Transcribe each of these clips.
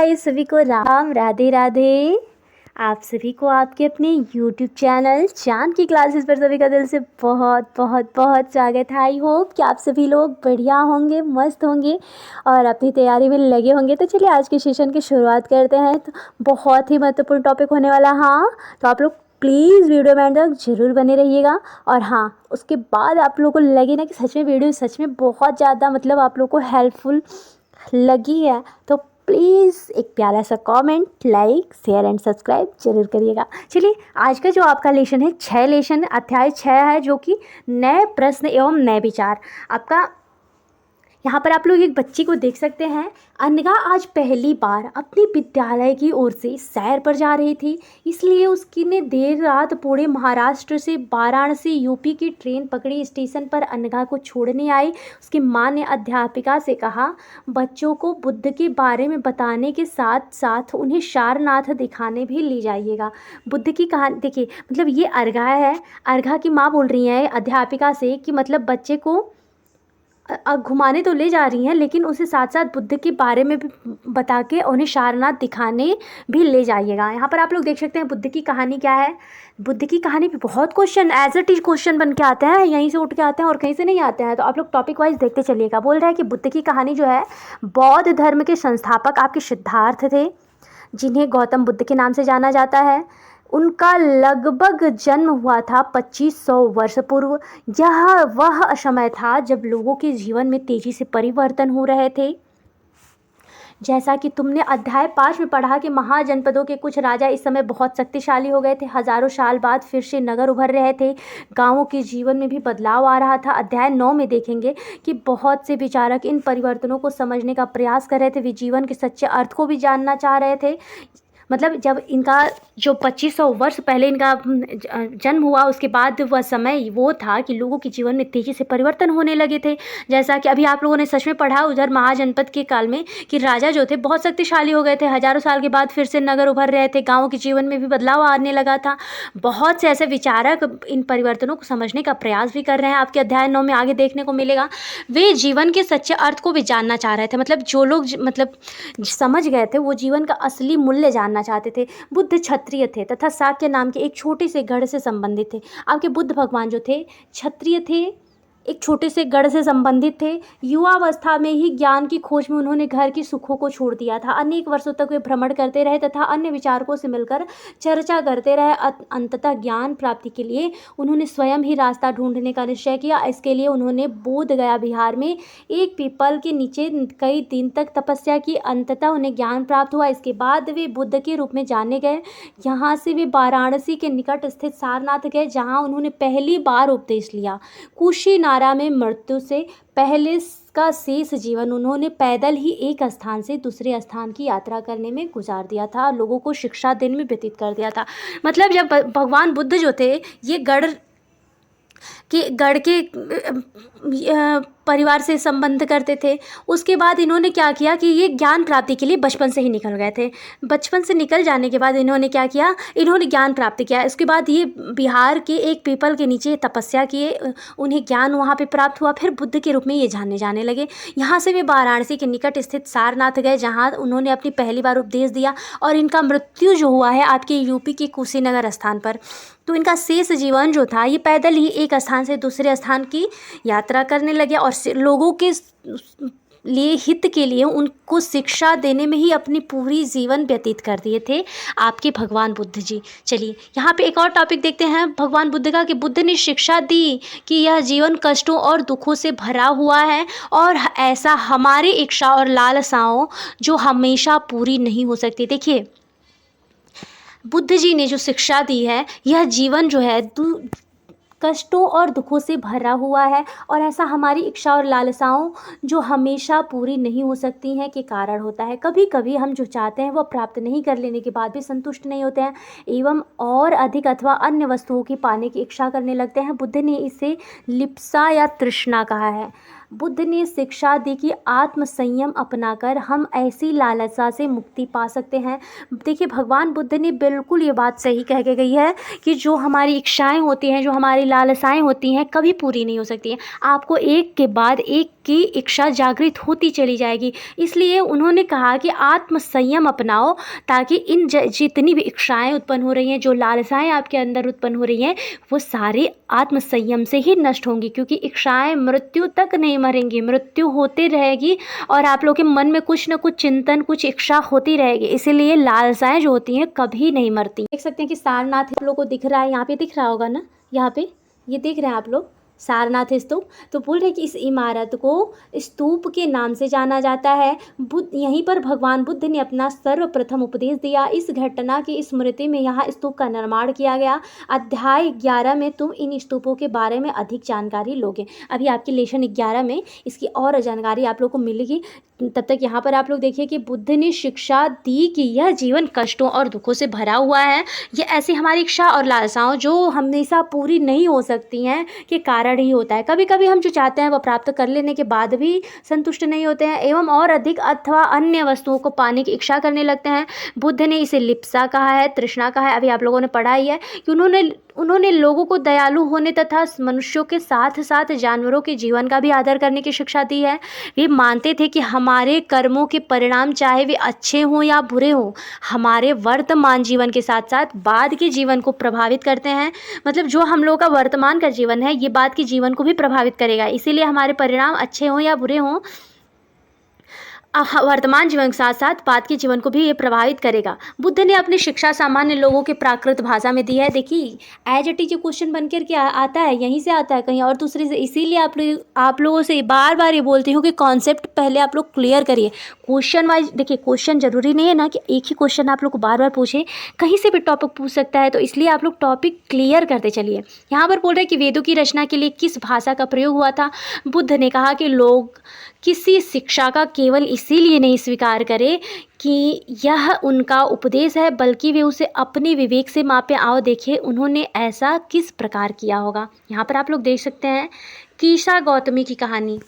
Guys, सभी को राम राधे राधे। आप सभी को आपके अपने YouTube चैनल चांद की क्लासेस पर सभी का दिल से बहुत बहुत बहुत स्वागत है। आई होप कि आप सभी लोग बढ़िया होंगे, मस्त होंगे और अपनी तैयारी में लगे होंगे। तो चलिए आज के सेशन की शुरुआत करते हैं। तो बहुत ही महत्वपूर्ण टॉपिक होने वाला, हाँ, तो आप लोग प्लीज़ वीडियो में एंड तक ज़रूर बने रहिएगा। और हाँ, उसके बाद आप लोगों को लगे ना कि सच में वीडियो सच में बहुत ज़्यादा मतलब आप लोग को हेल्पफुल लगी है, तो प्लीज़ एक प्यारा सा comment, like, share and subscribe जरूर करिएगा। चलिए आज का जो आपका लेशन है, 6 लेशन अध्याय 6 है, जो कि नए प्रश्न एवं नए विचार। आपका यहाँ पर आप लोग एक बच्ची को देख सकते हैं। अनघा आज पहली बार अपनी विद्यालय की ओर से सैर पर जा रही थी, इसलिए उसकी ने देर रात पूरे महाराष्ट्र से वाराणसी यूपी की ट्रेन पकड़ी। स्टेशन पर अनघा को छोड़ने आई उसकी माँ ने अध्यापिका से कहा, बच्चों को बुद्ध के बारे में बताने के साथ साथ उन्हें सारनाथ दिखाने भी ले जाइएगा। बुद्ध की कहानी देखिए, मतलब ये अर्घा है, अर्घा की माँ बोल रही है अध्यापिका से कि मतलब बच्चे को घुमाने तो ले जा रही हैं, लेकिन उसे साथ साथ बुद्ध के बारे में भी बता के उन्हें सारनाथ दिखाने भी ले जाइएगा। यहाँ पर आप लोग देख सकते हैं बुद्ध की कहानी क्या है। बुद्ध की कहानी पे बहुत question as it is question बन के आते हैं, यहीं से उठ के आते हैं और कहीं से नहीं आते हैं। तो आप लोग टॉपिक वाइज देखते चलिएगा। बोल रहा है कि बुद्ध की कहानी जो है, बौद्ध धर्म के संस्थापक आपके सिद्धार्थ थे, जिन्हें गौतम बुद्ध के नाम से जाना जाता है। उनका लगभग जन्म हुआ था 2500 वर्ष पूर्व। यह वह समय था जब लोगों के जीवन में तेजी से परिवर्तन हो रहे थे। जैसा कि तुमने अध्याय 5 में पढ़ा कि महाजनपदों के कुछ राजा इस समय बहुत शक्तिशाली हो गए थे। हजारों साल बाद फिर से नगर उभर रहे थे, गांवों के जीवन में भी बदलाव आ रहा था। अध्याय 9 में देखेंगे कि बहुत से विचारक इन परिवर्तनों को समझने का प्रयास कर रहे थे। वे जीवन के सच्चे अर्थ को भी जानना चाह रहे थे। मतलब जब इनका जो 2500 वर्ष पहले इनका जन्म हुआ, उसके बाद वह समय वो था कि लोगों के जीवन में तेज़ी से परिवर्तन होने लगे थे। जैसा कि अभी आप लोगों ने सच में पढ़ा उधर महाजनपद के काल में कि राजा जो थे बहुत शक्तिशाली हो गए थे। हजारों साल के बाद फिर से नगर उभर रहे थे, गाँव के जीवन में भी बदलाव आने लगा था। बहुत से ऐसे विचारक इन परिवर्तनों को समझने का प्रयास भी कर रहे हैं। आपके अध्याय 9 में आगे देखने को मिलेगा। वे जीवन के सच्चे अर्थ को भी जानना चाह रहे थे। मतलब जो लोग मतलब समझ गए थे वो जीवन का असली मूल्य जानना चाहते थे। बुद्ध क्षत्रिय थे तथा शाक्य नाम के एक छोटे से गढ़ से संबंधित थे। आपके बुद्ध भगवान जो थे क्षत्रिय थे, एक छोटे से गढ़ से संबंधित थे। युवावस्था में ही ज्ञान की खोज में उन्होंने घर की सुखों को छोड़ दिया था। अनेक वर्षों तक वे भ्रमण करते रहे तथा अन्य विचारकों से मिलकर चर्चा करते रहे। अंततः ज्ञान प्राप्ति के लिए उन्होंने स्वयं ही रास्ता ढूंढने का निश्चय किया। इसके लिए उन्होंने बोध गया बिहार में एक पीपल के नीचे कई दिन तक तपस्या की। अंततः उन्हें ज्ञान प्राप्त हुआ। इसके बाद वे बुद्ध के रूप में जाने गए। यहाँ से वे वाराणसी के निकट स्थित सारनाथ गए, जहाँ उन्होंने पहली बार उपदेश लिया। कुशीनारा में मृत्यु से पहले का शेष जीवन उन्होंने पैदल ही एक स्थान से दूसरे स्थान की यात्रा करने में गुजार दिया था, लोगों को शिक्षा देने में व्यतीत कर दिया था। मतलब जब भगवान बुद्ध जो थे ये गढ़ के परिवार से संबंध करते थे। उसके बाद इन्होंने क्या किया कि ये ज्ञान प्राप्ति के लिए बचपन से ही निकल गए थे। बचपन से निकल जाने के बाद इन्होंने क्या किया, इन्होंने ज्ञान प्राप्त किया। उसके बाद ये बिहार के एक पीपल के नीचे तपस्या किए, उन्हें ज्ञान वहाँ पे प्राप्त हुआ। फिर बुद्ध के रूप में ये जाने लगे। यहाँ से वे वाराणसी के निकट स्थित सारनाथ गए, जहाँ उन्होंने अपनी पहली बार उपदेश दिया। और इनका मृत्यु जो हुआ है आपके यूपी के कुशीनगर स्थान पर। तो इनका शेष जीवन जो था ये पैदल ही एक स्थान से दूसरे स्थान की यात्रा करने लगे और लोगों के लिए हित के लिए उनको शिक्षा देने में ही अपनी पूरी जीवन व्यतीत कर दिए थे आपके भगवान बुद्ध जी। चलिए यहाँ पे एक और टॉपिक देखते हैं भगवान बुद्ध का, कि बुद्ध ने शिक्षा दी कि यह जीवन कष्टों और दुखों से भरा हुआ है और ऐसा हमारी इच्छा और लालसाओं जो हमेशा पूरी नहीं हो सकती। देखिए बुद्ध जी ने जो शिक्षा दी है, यह जीवन जो है कष्टों और दुखों से भरा हुआ है और ऐसा हमारी इच्छा और लालसाओं जो हमेशा पूरी नहीं हो सकती हैं के कारण होता है। कभी कभी हम जो चाहते हैं वो प्राप्त नहीं कर लेने के बाद भी संतुष्ट नहीं होते हैं एवं और अधिक अथवा अन्य वस्तुओं की पाने की इच्छा करने लगते हैं। बुद्ध ने इसे लिप्सा या तृष्णा कहा है। बुद्ध ने शिक्षा दी कि आत्म संयम अपनाकर हम ऐसी लालसा से मुक्ति पा सकते हैं। देखिए भगवान बुद्ध ने बिल्कुल ये बात सही कह के गई है कि जो हमारी इच्छाएं होती हैं, जो हमारी लालसाएं होती हैं, कभी पूरी नहीं हो सकती हैं। आपको एक के बाद एक की इच्छा जागृत होती चली जाएगी। इसलिए उन्होंने कहा कि आत्म संयम अपनाओ, ताकि इन जितनी भी इच्छाएं उत्पन्न हो रही हैं, जो लालसाएं आपके अंदर उत्पन्न हो रही हैं, वो सारे आत्म संयम से ही नष्ट होंगी। क्योंकि इच्छाएं मृत्यु तक नहीं मरेंगी, मृत्यु होती रहेगी और आप लोग के मन में कुछ न कुछ चिंतन, कुछ इच्छा होती रहेगी। इसीलिए लालसाएं जो होती हैं कभी नहीं मरती। देख सकते हैं कि सारनाथ आप लोग को दिख रहा है, यहाँ पे दिख रहा होगा ना, यहाँ पे ये देख रहे हैं आप लोग सारनाथ स्तूप। तो बोल रहे कि इस इमारत को स्तूप के नाम से जाना जाता है। यहीं पर भगवान बुद्ध ने अपना सर्वप्रथम उपदेश दिया। इस घटना की स्मृति में यहाँ स्तूप का निर्माण किया गया। अध्याय 11 में तुम इन स्तूपों के बारे में अधिक जानकारी लोगे। अभी आपके लेसन 11 में इसकी और जानकारी आप लोग को मिलेगी। तब तक यहाँ पर आप लोग देखिए कि बुद्ध ने शिक्षा दी कि यह जीवन कष्टों और दुखों से भरा हुआ है। ये ऐसी हमारी इच्छा और लालसाओं जो हमेशा पूरी नहीं हो सकती हैं के कारण ही होता है। कभी कभी हम जो चाहते हैं वह प्राप्त कर लेने के बाद भी संतुष्ट नहीं होते हैं एवं और अधिक अथवा अन्य वस्तुओं को पाने की इच्छा करने लगते हैं। बुद्ध ने इसे लिप्सा कहा है, तृष्णा कहा है। अभी आप लोगों ने पढ़ा ही है कि उन्होंने लोगों को दयालु होने तथा मनुष्यों के साथ साथ जानवरों के जीवन का भी आदर करने की शिक्षा दी है। वे मानते थे कि हमारे कर्मों के परिणाम चाहे वे अच्छे हों या बुरे हों, हमारे वर्तमान जीवन के साथ साथ बाद के जीवन को प्रभावित करते हैं। मतलब जो हम लोगों का वर्तमान का जीवन है, ये बाद के जीवन को भी प्रभावित करेगा। इसीलिए हमारे परिणाम अच्छे हों या बुरे हों, वर्तमान जीवन के साथ साथ बाद के जीवन को भी ये प्रभावित करेगा। बुद्ध ने अपनी शिक्षा सामान्य लोगों के प्राकृत भाषा में दी है। देखिए एज इट इज जो क्वेश्चन बन कर के आता है, यहीं से आता है, कहीं और दूसरे से। इसीलिए आप लोगों से बार बार ये बोलती हूँ कि कॉन्सेप्ट पहले आप लोग क्लियर करिए। क्वेश्चन वाइज देखिए, क्वेश्चन जरूरी नहीं है ना कि एक ही क्वेश्चन आप लोग को बार बार पूछे, कहीं से भी टॉपिक पूछ सकता है। तो इसलिए आप लोग टॉपिक क्लियर करते चलिए। यहाँ पर बोल रहे हैं कि वेदों की रचना के लिए किस भाषा का प्रयोग हुआ था। बुद्ध ने कहा कि लोग किसी शिक्षा का केवल इसीलिए नहीं स्वीकार करें कि यह उनका उपदेश है, बल्कि वे उसे अपने विवेक से मापे। आओ देखिए उन्होंने ऐसा किस प्रकार किया होगा। यहाँ पर आप लोग देख सकते हैं कीशा गौतमी की कहानी।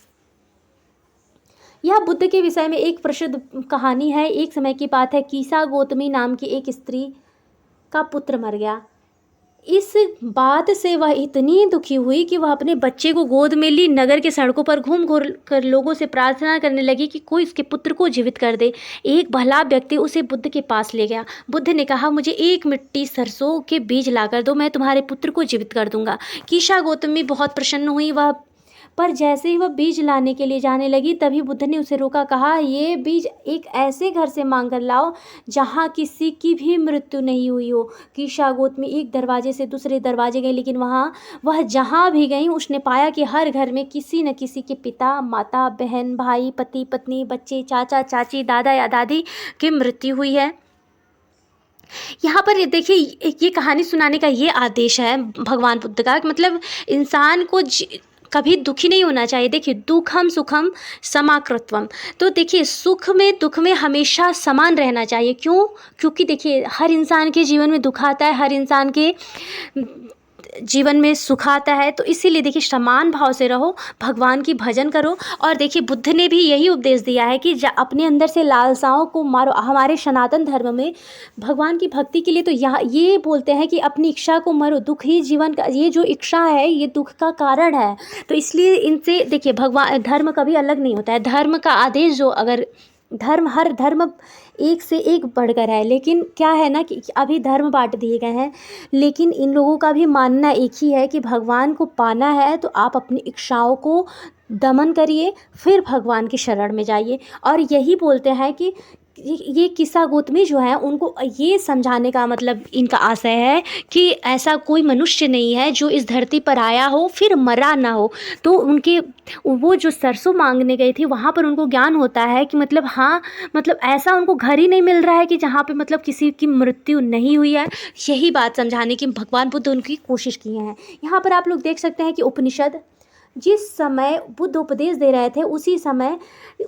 यह बुद्ध के विषय में एक प्रसिद्ध कहानी है। एक समय की बात है, कीशा गौतमी नाम की एक स्त्री का पुत्र मर गया। इस बात से वह इतनी दुखी हुई कि वह अपने बच्चे को गोद में ली नगर के सड़कों पर घूम घूम कर लोगों से प्रार्थना करने लगी कि कोई उसके पुत्र को जीवित कर दे। एक भला व्यक्ति उसे बुद्ध के पास ले गया। बुद्ध ने कहा, मुझे एक मिट्टी सरसों के बीज लाकर दो, मैं तुम्हारे पुत्र को जीवित कर दूंगा। कीशा गौतमी बहुत प्रसन्न हुई। पर जैसे ही वह बीज लाने के लिए जाने लगी, तभी बुद्ध ने उसे रोका। कहा, ये बीज एक ऐसे घर से मांग कर लाओ जहाँ किसी की भी मृत्यु नहीं हुई हो। कीशा गौतमी एक दरवाजे से दूसरे दरवाजे गई, लेकिन वह जहाँ भी गई उसने पाया कि हर घर में किसी न किसी के पिता, माता, बहन, भाई, पति, पत्नी, बच्चे, चाचा, चाची, दादा या दादी की मृत्यु हुई है। यहाँ पर देखिए ये कहानी सुनाने का ये आदेश है भगवान बुद्ध का, मतलब इंसान को कभी दुखी नहीं होना चाहिए। देखिए दुखम सुखम समाकृतवम, तो देखिए सुख में दुख में हमेशा समान रहना चाहिए। क्यों? क्योंकि देखिए हर इंसान के जीवन में दुख आता है, हर इंसान के जीवन में सुख आता है। तो इसीलिए देखिए समान भाव से रहो, भगवान की भजन करो। और देखिए बुद्ध ने भी यही उपदेश दिया है कि अपने अंदर से लालसाओं को मारो। हमारे सनातन धर्म में भगवान की भक्ति के लिए तो यहाँ ये बोलते हैं कि अपनी इच्छा को मारो। दुख ही जीवन का, ये जो इच्छा है ये दुख का कारण है। तो इसलिए इनसे देखिए भगवान, धर्म कभी अलग नहीं होता है। धर्म का आदेश जो, अगर हर धर्म एक से एक बढ़कर है, लेकिन क्या है ना कि अभी धर्म बांट दिए गए हैं, लेकिन इन लोगों का भी मानना एक ही है कि भगवान को पाना है तो आप अपनी इच्छाओं को दमन करिए, फिर भगवान की शरण में जाइए। और यही बोलते हैं कि ये कीशा गौतमी जो है, उनको ये समझाने का मतलब इनका आशय है कि ऐसा कोई मनुष्य नहीं है जो इस धरती पर आया हो फिर मरा ना हो। तो उनके वो जो सरसों मांगने गई थी, वहाँ पर उनको ज्ञान होता है कि मतलब हाँ, मतलब ऐसा उनको घर ही नहीं मिल रहा है कि जहाँ पे मतलब किसी की मृत्यु नहीं हुई है। यही बात समझाने की भगवान बुद्ध उनकी कोशिश किए हैं। यहाँ पर आप लोग देख सकते हैं कि उपनिषद जिस समय बुद्ध उपदेश दे रहे थे उसी समय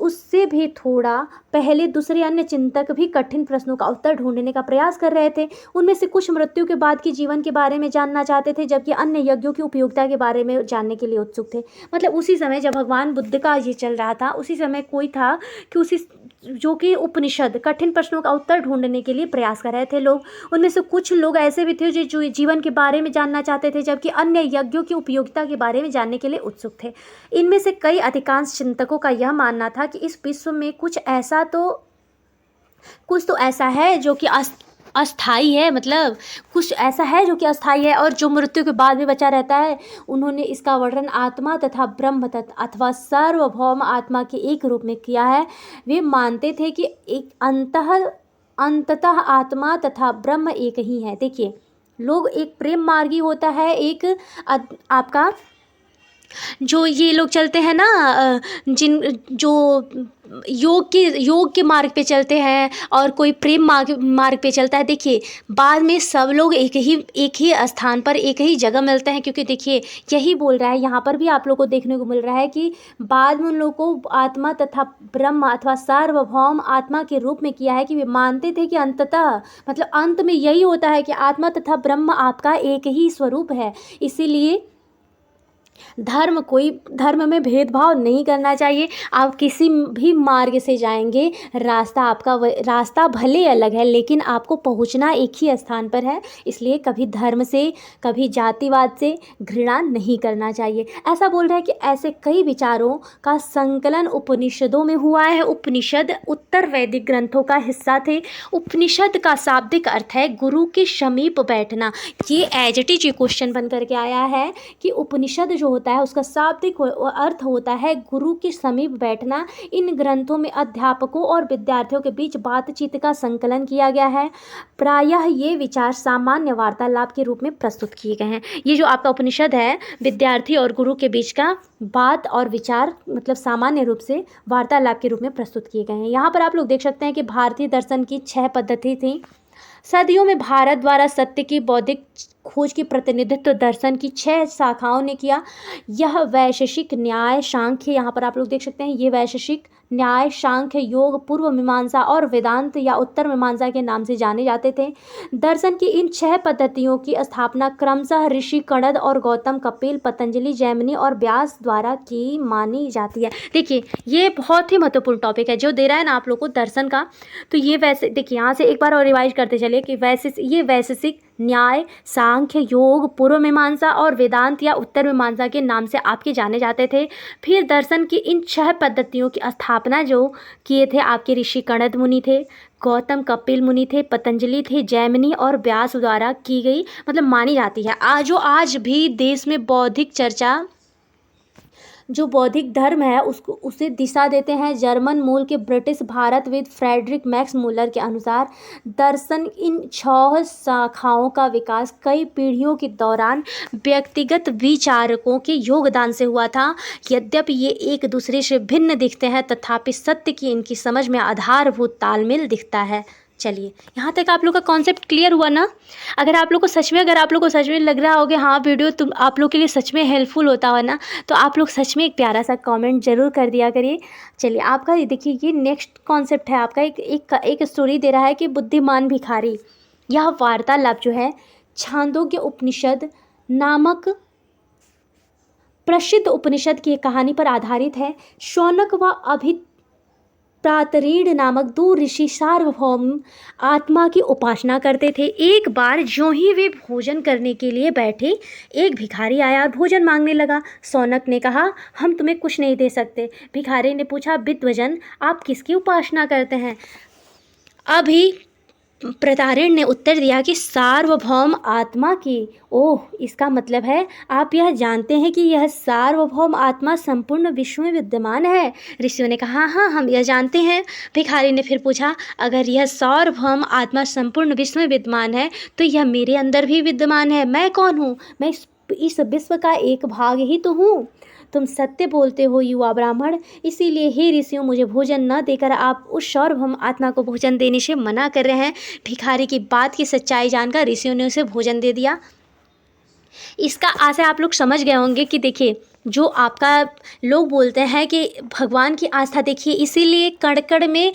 उससे भी थोड़ा पहले दूसरे अन्य चिंतक भी कठिन प्रश्नों का उत्तर ढूंढने का प्रयास कर रहे थे। उनमें से कुछ मृत्यु के बाद के जीवन के बारे में जानना चाहते थे, जबकि अन्य यज्ञों की उपयोगिता के बारे में जानने के लिए उत्सुक थे। मतलब उसी समय जब भगवान बुद्ध का ये चल रहा था, उसी समय कोई था कि उसी जो कि उपनिषद कठिन प्रश्नों का उत्तर ढूंढने के लिए प्रयास कर रहे थे लोग। उनमें से कुछ लोग ऐसे भी थे जो जीवन के बारे में जानना चाहते थे, जबकि अन्य यज्ञों की उपयोगिता के बारे में जानने के लिए उत्सुक थे। इनमें से कई अधिकांश चिंतकों का यह मानना था कि इस विश्व में कुछ तो ऐसा है जो कि अस्थाई है, मतलब कुछ ऐसा है जो कि अस्थाई है और जो मृत्यु के बाद भी बचा रहता है। उन्होंने इसका वर्णन आत्मा तथा ब्रह्म तत्व अथवा सार्वभौम आत्मा के एक रूप में किया है। वे मानते थे कि एक अंततः आत्मा तथा ब्रह्म एक ही है। देखिए, लोग एक प्रेम मार्गी होता है, एक आपका जो ये लोग चलते हैं ना, जो योग के मार्ग पे चलते हैं और कोई प्रेम मार्ग पे चलता है। देखिए, बाद में सब लोग एक ही स्थान पर एक ही जगह मिलते हैं, क्योंकि देखिए यही बोल रहा है यहाँ पर भी आप लोग को देखने को मिल रहा है कि बाद में उन लोगों को आत्मा तथा ब्रह्म अथवा सार्वभौम आत्मा के रूप में किया है कि वे मानते थे कि अंततः मतलब अंत में यही होता है कि आत्मा तथा ब्रह्म आपका एक ही स्वरूप है। इसीलिए धर्म में भेदभाव नहीं करना चाहिए। आप किसी भी मार्ग से जाएंगे, रास्ता भले अलग है, लेकिन आपको पहुंचना एक ही स्थान पर है। इसलिए कभी धर्म से, कभी जातिवाद से घृणा नहीं करना चाहिए। ऐसा बोल रहा है कि ऐसे कई विचारों का संकलन उपनिषदों में हुआ है। उपनिषद उत्तर वैदिक ग्रंथों का हिस्सा थे। उपनिषद का शाब्दिक अर्थ है गुरु के समीप बैठना। ये एज इट इज क्वेश्चन बन करके आया है कि उपनिषद जो होता है उसका शाब्दिक अर्थ होता है गुरु के समीप बैठना। इन ग्रंथों में अध्यापकों और विद्यार्थियों के बीच बातचीत का संकलन किया गया है। प्रायः ये विचार सामान्य वार्तालाप के रूप में प्रस्तुत किए गए हैं। ये जो आपका उपनिषद है, विद्यार्थी और गुरु के बीच का बात और विचार मतलब सामान्य रूप से वार्तालाप के रूप में प्रस्तुत किए गए हैं। यहाँ पर आप लोग देख सकते हैं कि भारतीय दर्शन की 6 पद्धति थी। सदियों में भारत द्वारा सत्य की बौद्धिक खोज की प्रतिनिधित्व दर्शन की 6 शाखाओं ने किया। यह वैशेषिक, न्याय, सांख्य, यहाँ पर आप लोग देख सकते हैं, ये वैशेषिक, न्याय, सांख्य, योग, पूर्व मीमांसा और वेदांत या उत्तर मीमांसा के नाम से जाने जाते थे। दर्शन की इन 6 पद्धतियों की स्थापना क्रमशः ऋषि कणद और गौतम, कपिल, पतंजलि, जैमिनी और व्यास द्वारा की मानी जाती है। देखिए, ये बहुत ही महत्वपूर्ण टॉपिक है जो दे रहा है ना आप लोग को दर्शन का। तो ये वैसे देखिए, यहाँ से एक बार और रिवाइज करते चलिए कि ये वैशेषिक, न्याय, सांख्य, योग, पूर्व मीमांसा और वेदांत या उत्तर मीमांसा के नाम से आपके जाने जाते थे। फिर दर्शन की इन 6 पद्धतियों की स्थापना जो किए थे आपके ऋषि कणद मुनि थे, गौतम कपिल मुनि थे, पतंजलि थे, जैमिनी और व्यास द्वारा की गई मतलब मानी जाती है। आज भी देश में बौद्धिक चर्चा जो बौद्धिक धर्म है उसे दिशा देते हैं। जर्मन मूल के ब्रिटिश भारतविद फ्रेडरिक मैक्स मूलर के अनुसार दर्शन इन 6 शाखाओं का विकास कई पीढ़ियों के दौरान व्यक्तिगत विचारकों के योगदान से हुआ था। यद्यपि ये एक दूसरे से भिन्न दिखते हैं, तथापि सत्य की इनकी समझ में आधारभूत तालमेल दिखता है। चलिए, यहाँ तक आप लोग का कॉन्सेप्ट क्लियर हुआ ना। अगर आप लोग को सच में लग रहा होगा हाँ वीडियो आप लोग के लिए सच में हेल्पफुल होता हो ना, तो आप लोग सच में एक प्यारा सा कमेंट जरूर कर दिया करिए। चलिए, आपका ये देखिए, ये नेक्स्ट कॉन्सेप्ट है आपका। एक स्टोरी दे रहा है कि बुद्धिमान भिखारी। यह वार्तालाप जो है छांदोग्य उपनिषद नामक प्रसिद्ध उपनिषद की एक कहानी पर आधारित है। शौनक व प्रातरीण नामक 2 ऋषि सार्वभौम आत्मा की उपासना करते थे। एक बार ज्यों ही वे भोजन करने के लिए बैठे, एक भिखारी आया और भोजन मांगने लगा। शौनक ने कहा, हम तुम्हें कुछ नहीं दे सकते। भिखारी ने पूछा, विद्वजन, आप किसकी उपासना करते हैं? अभी प्रतारिण ने उत्तर दिया कि सार्वभौम आत्मा की। ओह, इसका मतलब है आप यह जानते हैं कि यह सार्वभौम आत्मा संपूर्ण विश्व में विद्यमान है। ऋषियों ने कहा, हाँ, हम यह जानते हैं। भिखारी ने फिर पूछा, अगर यह सार्वभौम आत्मा संपूर्ण विश्व में विद्यमान है तो यह मेरे अंदर भी विद्यमान है। मैं कौन हूँ? मैं इस विश्व का एक भाग ही तो हूँ। तुम सत्य बोलते हो युवा ब्राह्मण, इसीलिए हे ऋषियों, मुझे भोजन न देकर आप उस सार्वभौम आत्मा को भोजन देने से मना कर रहे हैं। भिखारी की बात की सच्चाई जानकर ऋषियों ने उसे भोजन दे दिया। इसका आशा आप लोग समझ गए होंगे कि देखिए, जो आपका लोग बोलते हैं कि भगवान की आस्था देखिए, इसीलिए कण-कण में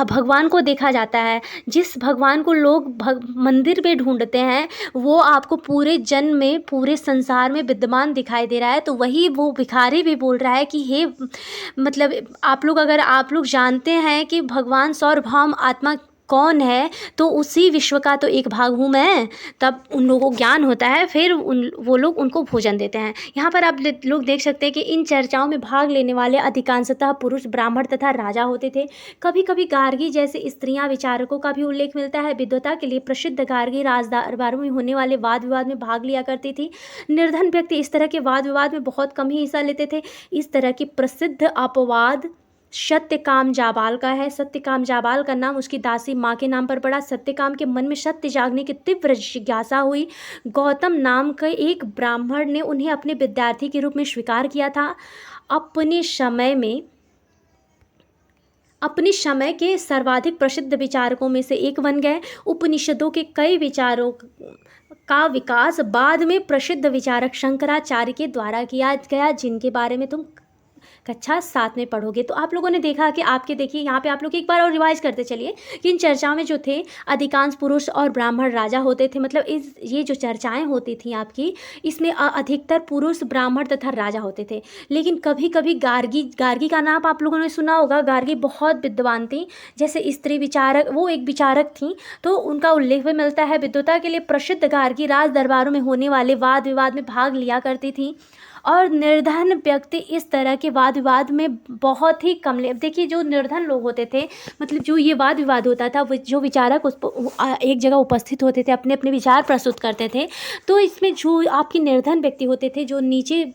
भगवान को देखा जाता है। जिस भगवान को लोग मंदिर में ढूँढते हैं, वो आपको पूरे जन्म में, पूरे संसार में विद्यमान दिखाई दे रहा है। तो वही वो भिखारी भी बोल रहा है कि हे मतलब आप लोग जानते हैं कि भगवान सार्वभौम आत्मा कौन है, तो उसी विश्व का तो एक भाग हूँ मैं। तब उन लोगों को ज्ञान होता है, फिर वो लोग उनको भोजन देते हैं। यहाँ पर आप लोग देख सकते हैं कि इन चर्चाओं में भाग लेने वाले अधिकांशतः पुरुष, ब्राह्मण तथा राजा होते थे। कभी कभी गार्गी जैसे स्त्रियां विचारकों का भी उल्लेख मिलता है। विद्वता के लिए प्रसिद्ध गार्गी राजदरबारों में होने वाले वाद विवाद में भाग लिया करती थी। निर्धन व्यक्ति इस तरह के वाद विवाद में बहुत कम ही हिस्सा लेते थे। इस तरह की प्रसिद्ध अपवाद सत्यकाम जाबाल का है। सत्यकाम जाबाल का नाम उसकी दासी माँ के नाम पर पड़ा। सत्यकाम के मन में सत्य जागने की तीव्र जिज्ञासा हुई। गौतम नाम के एक ब्राह्मण ने उन्हें अपने विद्यार्थी के रूप में स्वीकार किया था। अपने समय के सर्वाधिक प्रसिद्ध विचारकों में से एक बन गए। उपनिषदों के कई विचारों का विकास बाद में प्रसिद्ध विचारक शंकराचार्य के द्वारा किया गया, जिनके बारे में तुम कक्षा 7 में पढ़ोगे। तो आप लोगों ने देखा कि आपके देखिए यहाँ पे आप लोग एक बार और रिवाइज करते चलिए कि इन चर्चाओं में जो थे अधिकांश पुरुष और ब्राह्मण राजा होते थे। मतलब ये जो चर्चाएं होती थी आपकी, इसमें अधिकतर पुरुष, ब्राह्मण तथा राजा होते थे। लेकिन कभी कभी गार्गी का नाम आप लोगों ने सुना होगा। गार्गी बहुत विद्वान थी, जैसे स्त्री विचारक, वो एक विचारक थी, तो उनका उल्लेख भी मिलता है। विद्वता के लिए प्रसिद्ध गार्गी राज दरबारों में होने वाले वाद विवाद में भाग लिया करती थी। और निर्धन व्यक्ति इस तरह के वाद विवाद में बहुत ही कम देखिए, जो निर्धन लोग होते थे, मतलब जो ये वाद विवाद होता था, जो विचारक एक जगह उपस्थित होते थे, अपने अपने विचार प्रस्तुत करते थे, तो इसमें जो आपके निर्धन व्यक्ति होते थे, जो नीचे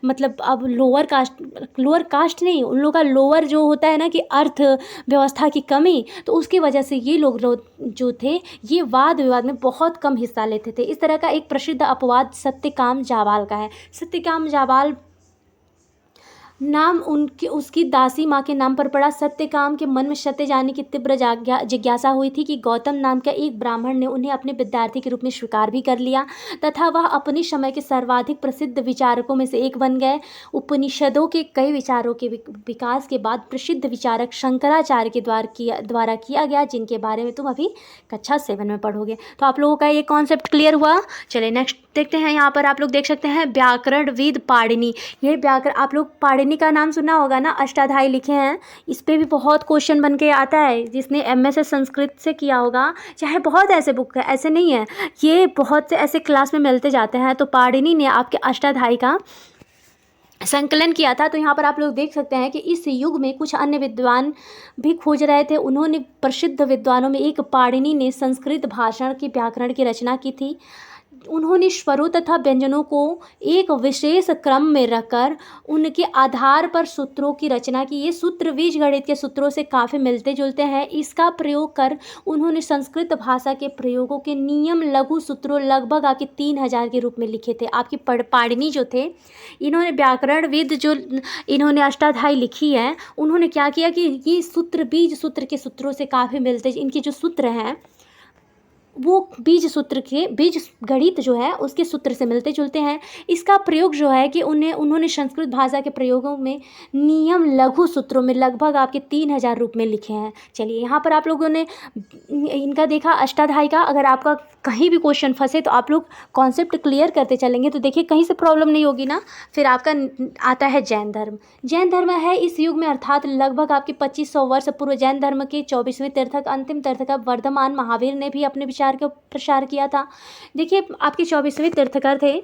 मतलब अब लोअर कास्ट नहीं, उन लोगों का लोअर जो होता है ना कि अर्थ व्यवस्था की कमी, तो उसकी वजह से ये लोग जो थे, ये वाद विवाद में बहुत कम हिस्सा लेते थे। इस तरह का एक प्रसिद्ध अपवाद सत्यकाम जाबाल का है। सत्यकाम जाबाल नाम उसकी दासी माँ के नाम पर पड़ा। सत्यकाम के मन में सत्य जानने की तीव्र जिज्ञासा हुई थी कि गौतम नाम का एक ब्राह्मण ने उन्हें अपने विद्यार्थी के रूप में स्वीकार भी कर लिया तथा वह अपने समय के सर्वाधिक प्रसिद्ध विचारकों में से एक बन गए। उपनिषदों के कई विचारों के विकास के बाद प्रसिद्ध विचारक शंकराचार्य के द्वारा किया गया, जिनके बारे में तुम अभी कक्षा 7 में पढ़ोगे। तो आप लोगों का ये कॉन्सेप्ट क्लियर हुआ। चलिए नेक्स्ट देखते हैं। यहाँ पर आप लोग देख सकते हैं व्याकरणविद पाणिनि। ये व्याकरण, आप लोग पाणिनि का नाम सुना होगा ना, अष्टाध्यायी लिखे हैं। इस पे भी बहुत क्वेश्चन बन के आता है। जिसने एमएससी संस्कृत से किया होगा, चाहे बहुत ऐसे बुक है, ऐसे नहीं है, ये बहुत से ऐसे क्लास में मिलते जाते हैं। तो पाणिनि ने आपके अष्टाध्यायी का संकलन किया था। तो यहाँ पर आप लोग देख सकते हैं कि इस युग में कुछ अन्य विद्वान भी खोज रहे थे। उन्होंने प्रसिद्ध विद्वानों में एक पाणिनि ने संस्कृत भाषण की व्याकरण की रचना की थी। उन्होंने स्वरों तथा व्यंजनों को एक विशेष क्रम में रखकर उनके आधार पर सूत्रों की रचना की। ये सूत्र बीज गणित के सूत्रों से काफ़ी मिलते जुलते हैं। इसका प्रयोग कर उन्होंने संस्कृत भाषा के प्रयोगों के नियम लघु सूत्रों लगभग आपके 3000 के रूप में लिखे थे। आपकी पाणिनि जो थे, इन्होंने व्याकरणविद जो इन्होंने अष्टाध्यायी लिखी है, उन्होंने क्या किया कि ये सूत्र बीज सूत्र के सूत्रों से काफ़ी मिलते, इनके जो सूत्र हैं वो बीज गणित जो है उसके सूत्र से मिलते जुलते हैं। इसका प्रयोग जो है कि उन्होंने संस्कृत भाषा के प्रयोगों में नियम लघु सूत्रों में लगभग आपके 3000 रूप में लिखे हैं। चलिए यहाँ पर आप लोगों ने इनका देखा अष्टाध्यायी का। अगर आपका कहीं भी क्वेश्चन फंसे तो आप लोग कॉन्सेप्ट क्लियर करते चलेंगे तो देखिए कहीं से प्रॉब्लम नहीं होगी ना। फिर आपका आता है जैन धर्म। जैन धर्म है इस युग में, अर्थात लगभग आपके 2500 वर्ष पूर्व जैन धर्म के 24वें तीर्थक, अंतिम तीर्थकर वर्धमान महावीर ने भी अपने विचार का प्रसार किया था। देखिए आपके 24वें तीर्थकर थे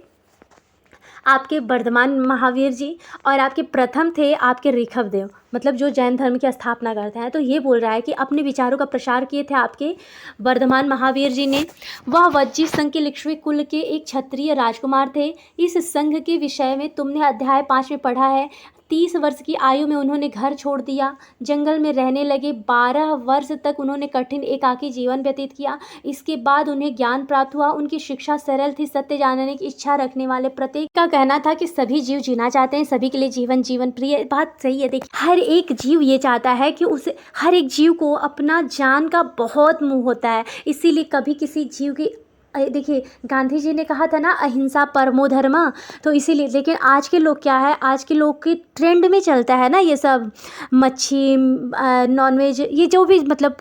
आपके वर्धमान महावीर जी, और आपके प्रथम थे आपके ऋषभदेव, मतलब जो जैन धर्म की स्थापना करते हैं। तो ये बोल रहा है कि अपने विचारों का प्रसार किए थे आपके वर्धमान महावीर जी ने। वह वज्जी संघ के लिक्ष्वी कुल के एक क्षत्रिय राजकुमार थे। इस संघ के विषय में तुमने अध्याय 5 में पढ़ा है। 30 वर्ष की आयु में उन्होंने घर छोड़ दिया, जंगल में रहने लगे। 12 वर्ष तक उन्होंने कठिन एकाकी जीवन व्यतीत किया। इसके बाद उन्हें ज्ञान प्राप्त हुआ। उनकी शिक्षा सरल थी। सत्य जानने की इच्छा रखने वाले प्रत्येक का कहना था कि सभी जीव जीना चाहते हैं, सभी के लिए जीवन प्रिय। बात सही है। देखिए हर एक जीव ये चाहता है कि उसे, हर एक जीव को अपना जान का बहुत मोह होता है, इसीलिए कभी किसी जीव की देखिए गांधी जी ने कहा था ना, अहिंसा परमो धर्म। तो इसीलिए, लेकिन आज के लोग क्या है, आज के लोग के ट्रेंड में चलता है ना ये सब, मच्छी, नॉनवेज, ये जो भी मतलब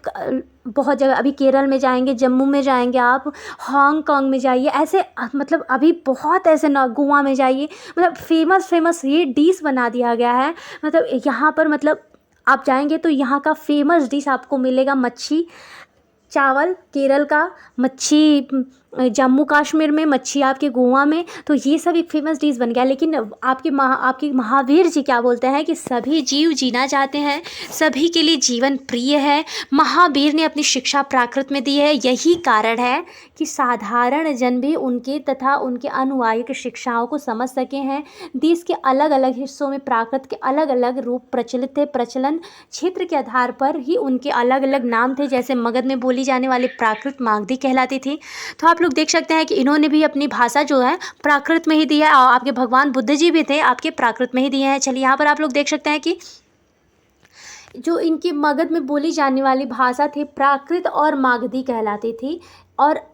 बहुत जगह, अभी केरल में जाएंगे, जम्मू में जाएंगे आप, हांगकांग में जाइए, ऐसे मतलब अभी बहुत ऐसे ना, गोवा में जाइए, मतलब फेमस फेमस ये डिश बना दिया गया है। मतलब यहाँ पर मतलब आप जाएंगे तो यहाँ का फेमस डिश आपको मिलेगा, मच्छी चावल केरल का, मच्छी जम्मू कश्मीर में, मच्छी आपके गोवा में। तो ये सब एक फेमस डिश बन गया। लेकिन आपके महावीर जी क्या बोलते हैं कि सभी जीव जीना चाहते हैं, सभी के लिए जीवन प्रिय है। महावीर ने अपनी शिक्षा प्राकृत में दी है। यही कारण है कि साधारण जन भी उनके तथा उनके अनुयायी की शिक्षाओं को समझ सके हैं। देश के अलग अलग हिस्सों में प्राकृत के अलग अलग रूप प्रचलित थे। प्रचलन क्षेत्र के आधार पर ही उनके अलग अलग नाम थे। जैसे मगध में बोली जाने वाली प्राकृत मागधी कहलाती थी। तो आप लोग देख सकते हैं कि इन्होंने भी अपनी भाषा जो है प्राकृत में ही दी है। और आपके भगवान बुद्ध जी भी थे, आपके प्राकृत में ही दिए हैं। चलिए यहाँ पर आप लोग देख सकते हैं कि जो इनकी मगध में बोली जाने वाली भाषा थी प्राकृत और मागधी कहलाती थी। और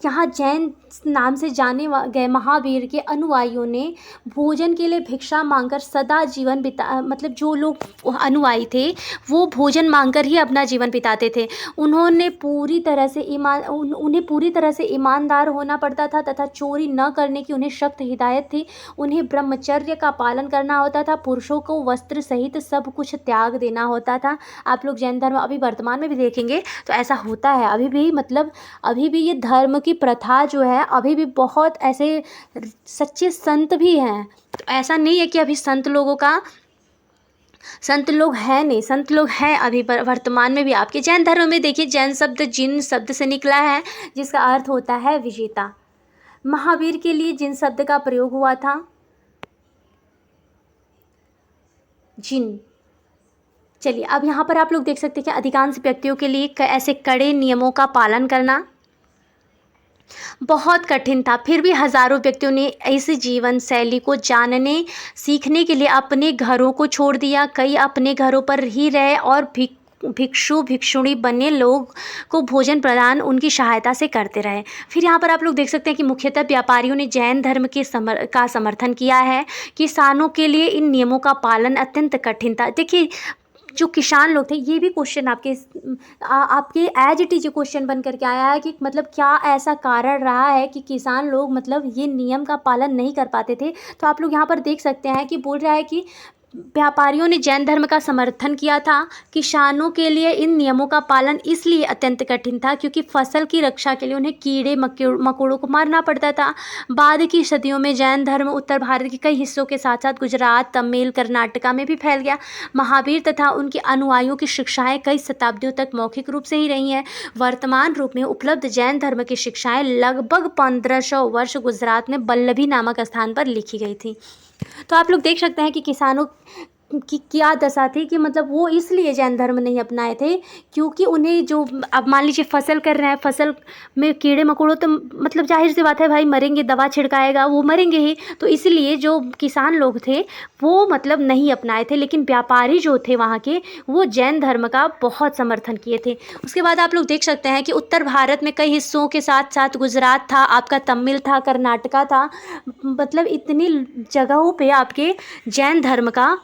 यहाँ जैन नाम से जाने गए महावीर के अनुयायियों ने भोजन के लिए भिक्षा मांगकर सदा जीवन बिता, मतलब जो लोग अनुयायी थे वो भोजन मांगकर ही अपना जीवन बिताते थे। उन्हें पूरी तरह से ईमानदार होना पड़ता था तथा चोरी न करने की उन्हें सख्त हिदायत थी। उन्हें ब्रह्मचर्य का पालन करना होता था। पुरुषों को वस्त्र सहित सब कुछ त्याग देना होता था। आप लोग जैन धर्म अभी वर्तमान में भी देखेंगे तो ऐसा होता है अभी भी। मतलब अभी भी ये धर्म की प्रथा जो है, अभी भी बहुत ऐसे सच्चे संत भी हैं। तो ऐसा नहीं है कि अभी संत लोग हैं नहीं, संत लोग हैं अभी वर्तमान में भी। आपके जैन धर्म में देखिए, जैन शब्द जिन शब्द से निकला है, जिसका अर्थ होता है विजेता। महावीर के लिए जिन शब्द का प्रयोग हुआ था, जिन। चलिए अब यहाँ पर आप लोग देख सकते हैं कि अधिकांश व्यक्तियों के लिए ऐसे कड़े नियमों का पालन करना बहुत कठिन था। फिर भी हजारों व्यक्तियों ने इस जीवन शैली को जानने सीखने के लिए अपने घरों को छोड़ दिया। कई अपने घरों पर ही रहे और भिक्षु भिक्षुणी बने लोग को भोजन प्रदान उनकी सहायता से करते रहे। फिर यहाँ पर आप लोग देख सकते हैं कि मुख्यतः व्यापारियों ने जैन धर्म के समर्थन किया है। किसानों के लिए इन नियमों का पालन अत्यंत कठिन था। देखिए जो किसान लोग थे, ये भी क्वेश्चन आपके एज इट इज क्वेश्चन बन करके आया है कि मतलब क्या ऐसा कारण रहा है कि किसान लोग मतलब ये नियम का पालन नहीं कर पाते थे। तो आप लोग यहाँ पर देख सकते हैं कि बोल रहा है कि व्यापारियों ने जैन धर्म का समर्थन किया था। किसानों के लिए इन नियमों का पालन इसलिए अत्यंत कठिन था क्योंकि फसल की रक्षा के लिए उन्हें कीड़े मकोड़ों को मारना पड़ता था। बाद की सदियों में जैन धर्म उत्तर भारत के कई हिस्सों के साथ साथ गुजरात, तमिल, कर्नाटका में भी फैल गया। महावीर तथा उनके अनुयायियों की शिक्षाएं कई शताब्दियों तक मौखिक रूप से ही रही हैं। वर्तमान रूप में उपलब्ध जैन धर्म की शिक्षाएं लगभग 1500 वर्ष गुजरात में बल्लभी नामक स्थान पर लिखी गई थी। तो आप लोग देख सकते हैं कि किसानों की क्या दशा थी कि मतलब वो इसलिए जैन धर्म नहीं अपनाए थे क्योंकि उन्हें जो, अब मान लीजिए फसल कर रहे हैं, फसल में कीड़े मकोड़ों, तो मतलब जाहिर सी बात है भाई मरेंगे, दवा छिड़काएगा वो मरेंगे ही। तो इसलिए जो किसान लोग थे वो मतलब नहीं अपनाए थे। लेकिन व्यापारी जो थे वहाँ के, वो जैन धर्म का बहुत समर्थन किए थे। उसके बाद आप लोग देख सकते हैं कि उत्तर भारत में कई हिस्सों के साथ साथ गुजरात था, आपका तमिल था, कर्नाटका था, मतलब इतनी जगहों पे आपके जैन धर्म का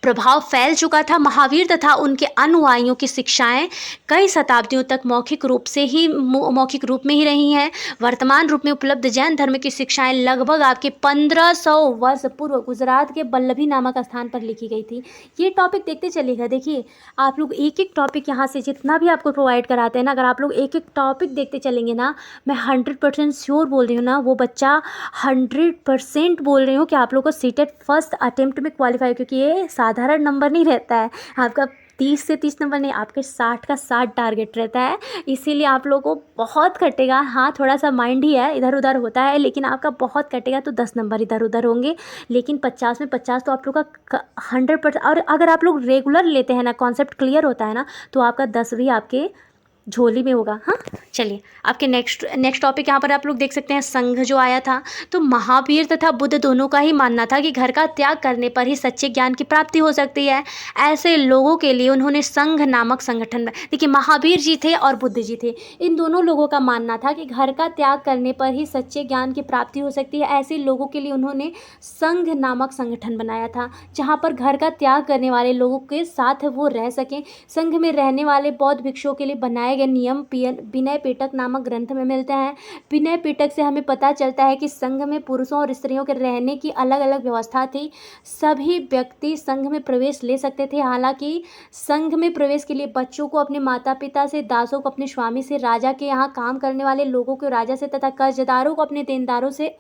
प्रभाव फैल चुका था। महावीर तथा उनके अनुयायियों की शिक्षाएं कई शताब्दियों तक मौखिक रूप में ही रही हैं। वर्तमान रूप में उपलब्ध जैन धर्म की शिक्षाएं लगभग आपके 1500 वर्ष पूर्व गुजरात के बल्लभी नामक स्थान पर लिखी गई थी। ये टॉपिक देखते चलिएगा। देखिए आप लोग एक एक टॉपिक यहाँ से जितना भी आपको प्रोवाइड कराते हैं ना, अगर आप लोग एक एक टॉपिक देखते चलेंगे ना, मैं 100% श्योर बोल रही हूँ ना, वो बच्चा 100% बोल रही हूँ कि आप लोग को सीटेट फर्स्ट अटेम्प्ट में क्वालिफाई, क्योंकि ये साधारण नंबर नहीं रहता है आपका। 30 से 30 नंबर नहीं, आपके 60 का 60 टारगेट रहता है। इसीलिए आप लोगों को बहुत कटेगा। हाँ थोड़ा सा माइंड ही है, इधर उधर होता है, लेकिन आपका बहुत कटेगा तो 10 नंबर इधर उधर होंगे। लेकिन 50 में 50 तो आप लोग का 100%। और अगर आप लोग रेगुलर लेते हैं ना, कॉन्सेप्ट क्लियर होता है ना, तो आपका 10 भी आपके झोली में होगा। हाँ चलिए आपके नेक्स्ट टॉपिक यहाँ पर आप लोग देख सकते हैं, संघ जो आया था। तो महावीर तथा बुद्ध दोनों का ही मानना था कि घर का त्याग करने पर ही सच्चे ज्ञान की प्राप्ति हो सकती है। ऐसे लोगों के लिए उन्होंने संघ नामक संगठन देखिए, महावीर जी थे और बुद्ध जी थे, इन दोनों लोगों का मानना था कि घर का त्याग करने पर ही सच्चे ज्ञान की प्राप्ति हो सकती है। ऐसे लोगों के लिए उन्होंने संघ नामक संगठन बनाया था, जहाँ पर घर का त्याग करने वाले लोगों के साथ वो रह सकें। संघ में रहने वाले बौद्ध भिक्षुओं के लिए बनाए गए नियम विनय पिटक नामक ग्रंथ में मिलते हैं। विनय पिटक से हमें पता चलता है कि संघ में पुरुषों और स्त्रियों के रहने की अलग अलग व्यवस्था थी। सभी व्यक्ति संघ में प्रवेश ले सकते थे। हालांकि संघ में प्रवेश के लिए बच्चों को अपने माता पिता से, दासों को अपने स्वामी से, राजा के यहाँ काम करने वाले लोगों को राजा से तथा कर्जदारों को अपने देनदारों से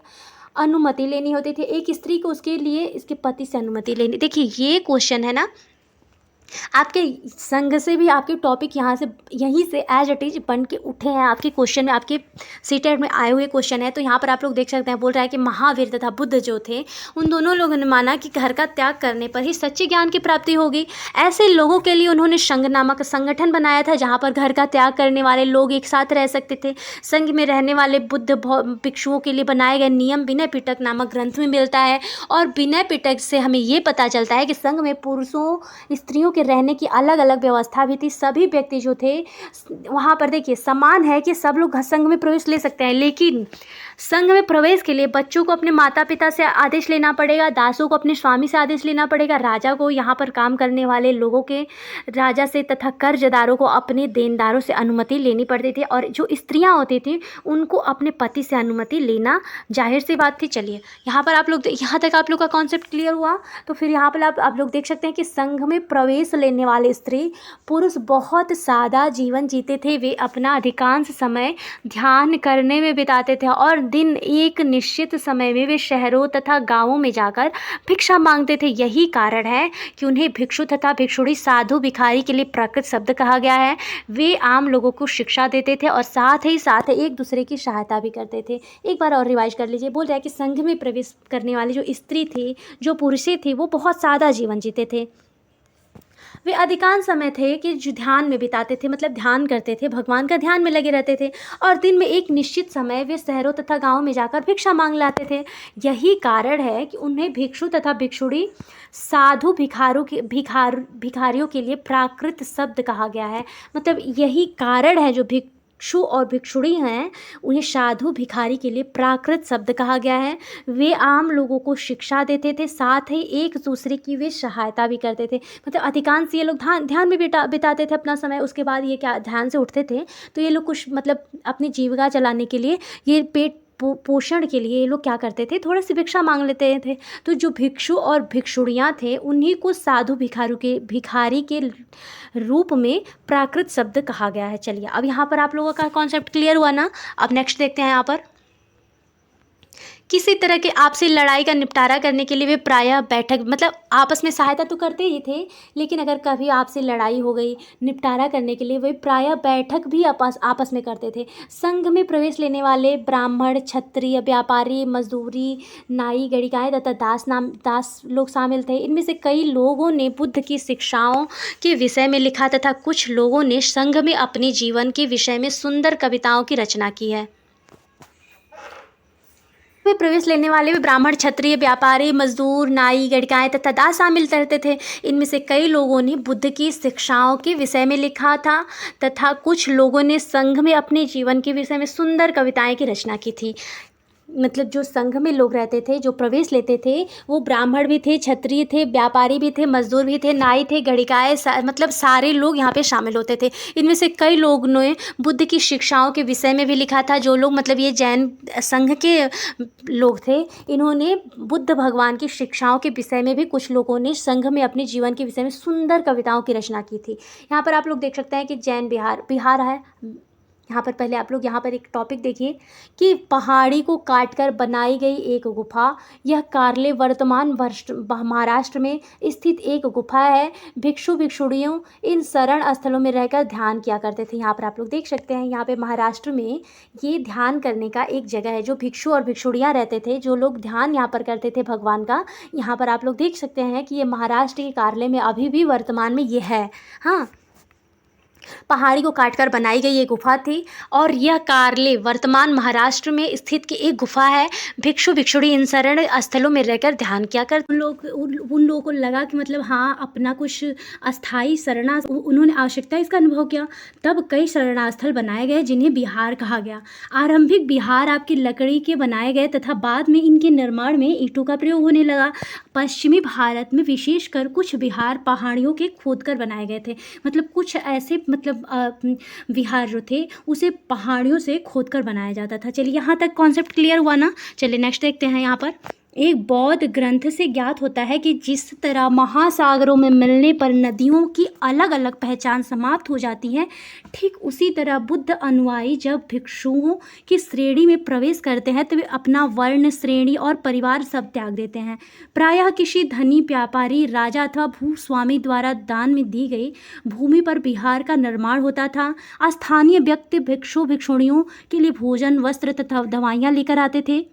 अनुमति लेनी होती थी। एक स्त्री को उसके लिए इसके पति से अनुमति लेनी। देखिए ये क्वेश्चन है ना, आपके संघ से भी आपके टॉपिक यहाँ से यहीं से एज इट इज बन के उठे हैं। आपके क्वेश्चन में, आपके सीटेट में आए हुए क्वेश्चन है। तो यहाँ पर आप लोग देख सकते हैं, बोल रहा है कि महावीर तथा बुद्ध जो थे, उन दोनों लोगों ने माना कि घर का त्याग करने पर ही सच्चे ज्ञान की प्राप्ति होगी। ऐसे लोगों के लिए उन्होंने संघ नामक संगठन बनाया था, जहाँ पर घर का त्याग करने वाले लोग एक साथ रह सकते थे। संघ में रहने वाले बुद्ध भिक्षुओं के लिए बनाए गए नियम विनय पिटक नामक ग्रंथ में मिलता है। और विनय पिटक से हमें ये पता चलता है कि संघ में पुरुषों स्त्रियों के रहने की अलग अलग व्यवस्था भी थी। सभी व्यक्ति जो थे वहाँ पर देखिए समान है कि सब लोग संघ में प्रवेश ले सकते हैं, लेकिन संघ में प्रवेश के लिए बच्चों को अपने माता पिता से आदेश लेना पड़ेगा, दासों को अपने स्वामी से आदेश लेना पड़ेगा, राजा को, यहाँ पर काम करने वाले लोगों के राजा से तथा कर्जदारों को अपने देनदारों से अनुमति लेनी पड़ती थी। और जो स्त्रियाँ होती थी उनको अपने पति से अनुमति लेना जाहिर सी बात थी। चलिए यहाँ पर आप लोग, यहाँ तक आप लोग का कॉन्सेप्ट क्लियर हुआ। तो फिर यहाँ पर आप लोग देख सकते हैं कि संघ में प्रवेश लेने वाले स्त्री पुरुष बहुत सादा जीवन जीते थे। वे अपना अधिकांश समय ध्यान करने में बिताते थे और दिन एक निश्चित समय में वे शहरों तथा गांवों में जाकर भिक्षा मांगते थे। यही कारण है कि उन्हें भिक्षु तथा भिक्षुणी, साधु, भिखारी के लिए प्राकृत शब्द कहा गया है। वे आम लोगों को शिक्षा देते थे और साथ ही साथ एक दूसरे की सहायता भी करते थे। एक बार और रिवाइज कर लीजिए। बोल रहा है कि संघ में प्रवेश करने वाली जो स्त्री थी, जो पुरुषें थे, वो बहुत सादा जीवन जीते थे। वे अधिकांश समय थे कि जो ध्यान में बिताते थे, मतलब ध्यान करते थे, भगवान का ध्यान में लगे रहते थे। और दिन में एक निश्चित समय वे शहरों तथा गांवों में जाकर भिक्षा मांग लाते थे। यही कारण है कि उन्हें भिक्षु तथा भिक्षुणी, साधु, भिखारियों के लिए प्राकृत शब्द कहा गया है। मतलब यही कारण है, जो भिक्षु और भिक्षुणी हैं उन्हें साधु, भिखारी के लिए प्राकृत शब्द कहा गया है। वे आम लोगों को शिक्षा देते थे, साथ ही एक दूसरे की वे सहायता भी करते थे। मतलब अधिकांश ये लोग ध्यान में बिताते थे अपना समय। उसके बाद ये क्या, ध्यान से उठते थे तो ये लोग कुछ मतलब अपनी जीविका चलाने के लिए, ये पेट पोषण के लिए ये लोग क्या करते थे, थोड़ा सी भिक्षा मांग लेते थे। तो जो भिक्षु और भिक्षुणियाँ थे उन्हीं को साधु, भिखारी के रूप में प्राकृत शब्द कहा गया है। चलिए अब यहाँ पर आप लोगों का कॉन्सेप्ट क्लियर हुआ ना। अब नेक्स्ट देखते हैं। यहाँ पर किसी तरह के आपसी लड़ाई का निपटारा करने के लिए वे प्रायः बैठक, मतलब आपस में सहायता तो करते ही थे, लेकिन अगर कभी आपसी लड़ाई हो गई, निपटारा करने के लिए वे प्रायः बैठक भी आपस में करते थे। संघ में प्रवेश लेने वाले ब्राह्मण, क्षत्रिय, व्यापारी, मजदूरी, नाई, गणिकाएँ तथा दास लोग शामिल थे। इनमें से कई लोगों ने बुद्ध की शिक्षाओं के विषय में लिखा तथा कुछ लोगों ने संघ में अपने जीवन के विषय में सुंदर कविताओं की रचना की है। में प्रवेश लेने वाले में ब्राह्मण, क्षत्रिय, व्यापारी, मजदूर, नाई, गणिकाएँ तथा दास शामिल रहते थे। इनमें से कई लोगों ने बुद्ध की शिक्षाओं के विषय में लिखा था तथा कुछ लोगों ने संघ में अपने जीवन के विषय में सुंदर कविताएं की रचना की थी। मतलब जो संघ में लोग रहते थे, जो प्रवेश लेते थे, वो ब्राह्मण भी थे, क्षत्रिय थे, व्यापारी भी थे, मजदूर भी थे, नाई थे, गणिकाएँ, मतलब सारे लोग यहाँ पे शामिल होते थे। इनमें से कई लोग ने बुद्ध की शिक्षाओं के विषय में भी लिखा था। जो लोग, मतलब ये जैन संघ के लोग थे, इन्होंने बुद्ध भगवान की शिक्षाओं के विषय में भी, कुछ लोगों ने संघ में अपने जीवन के विषय में सुंदर कविताओं की रचना की थी। यहाँ पर आप लोग देख सकते हैं कि जैन बिहार है। यहाँ पर पहले आप लोग यहाँ पर एक टॉपिक देखिए कि पहाड़ी को काटकर बनाई गई एक गुफा। यह कार्ले वर्तमान महाराष्ट्र में स्थित एक गुफा है। भिक्षु भिक्षुणियों इन शरण स्थलों में रहकर ध्यान किया करते थे। यहाँ पर आप लोग देख सकते हैं, यहाँ पे महाराष्ट्र में ये ध्यान करने का एक जगह है। जो भिक्षु और भिक्षुणियाँ रहते थे, जो लोग ध्यान यहाँ पर करते थे भगवान का, यहाँ पर आप लोग देख सकते हैं कि ये महाराष्ट्र के कार्ले में अभी भी वर्तमान में ये है। हाँ, पहाड़ी को काटकर बनाई गई ये गुफा थी और यह कार्ले वर्तमान महाराष्ट्र में स्थित की एक गुफा है। भिक्षु भिक्षुणी इन शरण स्थलों में रहकर ध्यान किया कर उन लोगों को लगा कि मतलब हाँ अपना कुछ अस्थाई उन्होंने आवश्यकता इसका अनुभव किया। तब कई शरणास्थल बनाए गए जिन्हें बिहार कहा गया। आरंभिक बिहार आपकी लकड़ी के बनाए गए तथा बाद में इनके निर्माण में ईंटों का प्रयोग होने लगा। पश्चिमी भारत में विशेषकर कुछ बिहार पहाड़ियों के खोदकर बनाए गए थे। मतलब कुछ ऐसे विहार जो थे उसे पहाड़ियों से खोदकर बनाया जाता था। चलिए यहाँ तक कॉन्सेप्ट क्लियर हुआ ना। चलिए नेक्स्ट देखते हैं। यहाँ पर एक बौद्ध ग्रंथ से ज्ञात होता है कि जिस तरह महासागरों में मिलने पर नदियों की अलग अलग पहचान समाप्त हो जाती है, ठीक उसी तरह बुद्ध अनुयायी जब भिक्षुओं की श्रेणी में प्रवेश करते हैं तो वे अपना वर्ण, श्रेणी और परिवार सब त्याग देते हैं। प्रायः किसी धनी व्यापारी, राजा अथवा भूस्वामी द्वारा दान में दी गई भूमि पर बिहार का निर्माण होता था। स्थानीय व्यक्ति भिक्षु भिक्षुणियों के लिए भोजन, वस्त्र तथा दवाइयाँ लेकर आते थे,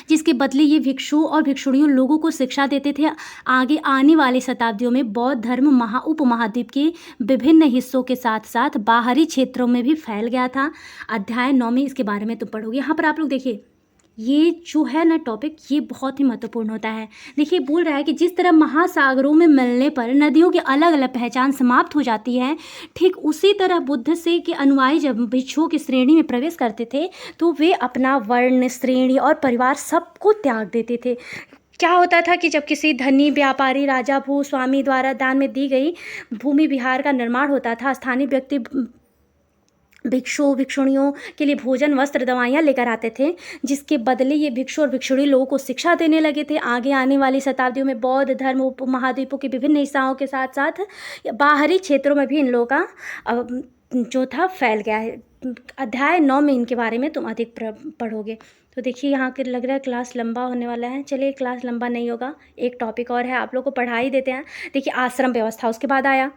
जिसके बदले ये भिक्षु और भिक्षुणियों लोगों को शिक्षा देते थे। आगे आने वाली शताब्दियों में बौद्ध धर्म उपमहाद्वीप के विभिन्न हिस्सों के साथ साथ बाहरी क्षेत्रों में भी फैल गया था। अध्याय 9 में इसके बारे में तुम पढ़ोगे। यहाँ पर आप लोग देखिए, ये जो है ना टॉपिक, ये बहुत ही महत्वपूर्ण होता है। देखिए बोल रहा है कि जिस तरह महासागरों में मिलने पर नदियों की अलग अलग पहचान समाप्त हो जाती है, ठीक उसी तरह बुद्ध से के अनुयायी जब भिक्षुओं की श्रेणी में प्रवेश करते थे तो वे अपना वर्ण, श्रेणी और परिवार सबको त्याग देते थे। क्या होता था कि जब किसी धनी व्यापारी, राजा, भूस्वामी द्वारा दान में दी गई भूमि बिहार का निर्माण होता था, स्थानीय व्यक्ति भिक्षु भिक्षुणियों के लिए भोजन, वस्त्र, दवाइयाँ लेकर आते थे, जिसके बदले ये भिक्षु और भिक्षुणी लोगों को शिक्षा देने लगे थे। आगे आने वाली शताब्दियों में बौद्ध धर्म उपमहाद्वीपों के विभिन्न हिस्सों के साथ साथ बाहरी क्षेत्रों में भी इन लोगों का जो था फैल गया है। अध्याय 9 में इनके बारे में तुम अधिक पढ़ोगे। तो देखिए यहाँ के लग रहा है क्लास लंबा होने वाला है। चलिए क्लास लंबा नहीं होगा, एक टॉपिक और है, आप लोग को पढ़ा ही देते हैं। देखिए आश्रम व्यवस्था उसके बाद आया।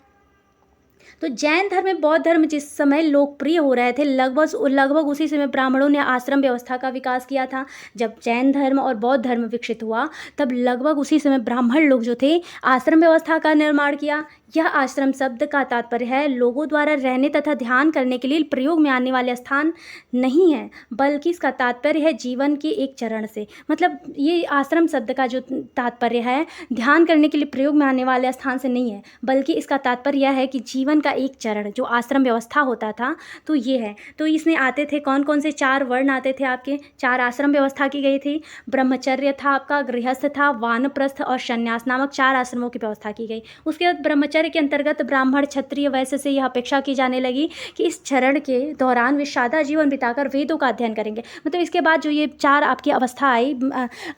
तो जैन धर्म में बौद्ध धर्म जिस समय लोकप्रिय हो रहे थे, लगभग उसी समय ब्राह्मणों ने आश्रम व्यवस्था का विकास किया था। जब जैन धर्म और बौद्ध धर्म विकसित हुआ तब लगभग उसी समय ब्राह्मण लोग जो थे आश्रम व्यवस्था का निर्माण किया। यह आश्रम शब्द का तात्पर्य है लोगों द्वारा रहने तथा ध्यान करने के लिए प्रयोग में आने वाले स्थान नहीं है, बल्कि इसका तात्पर्य है जीवन के एक चरण से। मतलब ये आश्रम शब्द का जो तात्पर्य है ध्यान करने के लिए प्रयोग में आने वाले स्थान से नहीं है, बल्कि इसका तात्पर्य यह है कि जीवन का एक चरण जो आश्रम व्यवस्था होता था, तो ये है। तो इसमें आते थे कौन कौन से 4 वर्ण आते थे आपके, 4 आश्रम व्यवस्था की गई थी। ब्रह्मचर्य था आपका, गृहस्थ था, वानप्रस्थ और संन्यास नामक 4 आश्रमों की व्यवस्था की गई। उसके बाद ब्रह्मचर्य के अंतर्गत ब्राह्मण, क्षत्रिय, वैश्य से यह अपेक्षा की जाने लगी कि इस चरण के दौरान वे सादा जीवन बिताकर वेदों का अध्ययन करेंगे। मतलब इसके बाद जो ये 4 आपकी अवस्था आई